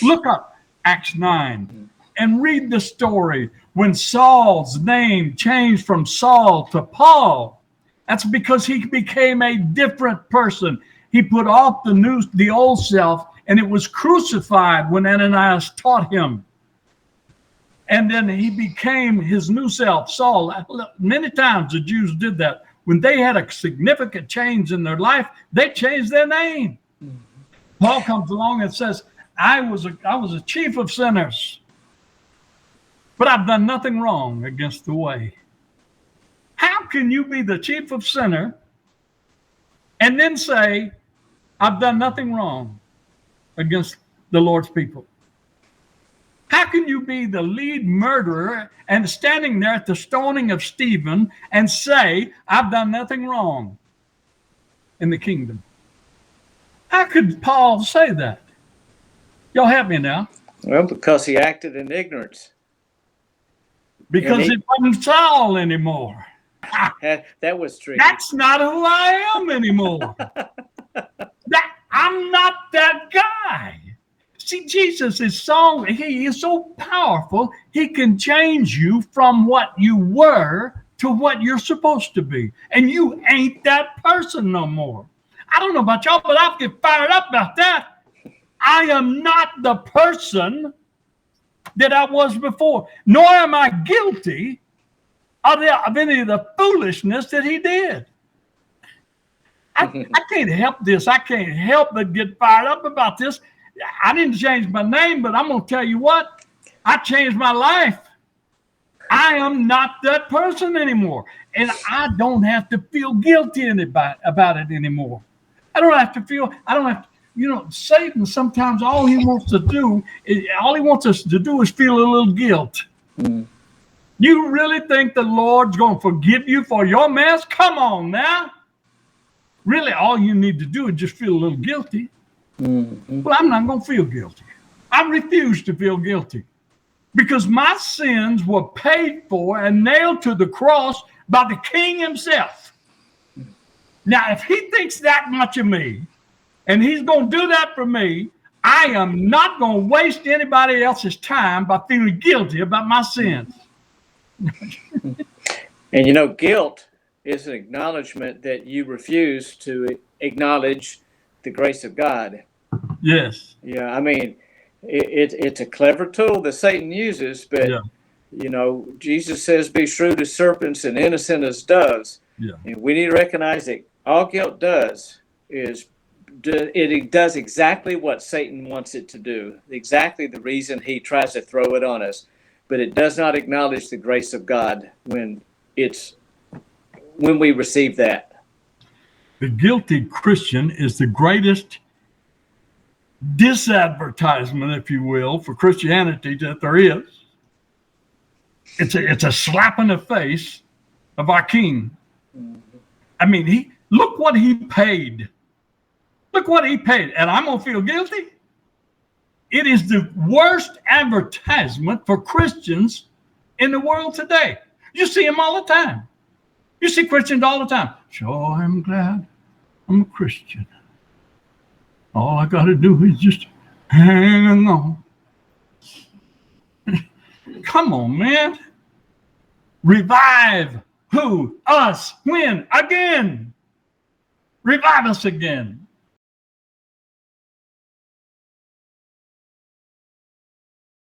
Look up Acts 9 and read the story when Saul's name changed from Saul to Paul. That's because he became a different person. He put off the old self, and it was crucified when Ananias taught him. And then he became his new self, Saul. Many times the Jews did that. When they had a significant change in their life, they changed their name. Paul comes along and says, I was a chief of sinners, but I've done nothing wrong against the way. How can you be the chief of sinner and then say, I've done nothing wrong against the Lord's people? How can you be the lead murderer and standing there at the stoning of Stephen and say, I've done nothing wrong in the kingdom? How could Paul say that? Y'all help me now. Well, because he acted in ignorance. Because it wasn't Saul anymore. That was true. That's not who I am anymore. I'm not that guy. See, Jesus is he is so powerful, he can change you from what you were to what you're supposed to be. And you ain't that person no more. I don't know about y'all, but I'll get fired up about that. I am not the person that I was before, nor am I guilty of any of the foolishness that he did. I can't help this. I can't help but get fired up about this. I didn't change my name, but I'm going to tell you what, I changed my life. I am not that person anymore. And I don't have to feel guilty about it anymore. I don't have to, Satan sometimes all he wants us to do is feel a little guilt. Mm. You really think the Lord's going to forgive you for your mess? Come on now. Really, all you need to do is just feel a little guilty. Mm-hmm. Well, I'm not going to feel guilty. I refuse to feel guilty because my sins were paid for and nailed to the cross by the King himself. Now, if he thinks that much of me and he's going to do that for me, I am not going to waste anybody else's time by feeling guilty about my sins. And guilt is an acknowledgement that you refuse to acknowledge the grace of God. Yes. Yeah, I mean, it's a clever tool that Satan uses, but, Jesus says, be shrewd as serpents and innocent as doves. Yeah. And we need to recognize that all guilt does is it does exactly what Satan wants it to do, exactly the reason he tries to throw it on us, but it does not acknowledge the grace of God when we receive that. The guilty Christian is the greatest disadvertisement, if you will, for Christianity that there is. It's a slap in the face of our King. I mean, look what he paid. Look what he paid, and I'm going to feel guilty? It is the worst advertisement for Christians in the world today. You see them all the time. You see Christians all the time. Sure, I'm glad I'm a Christian. All I got to do is just hang on. Come on, man. Revive who? Us. When? Again. Revive us again.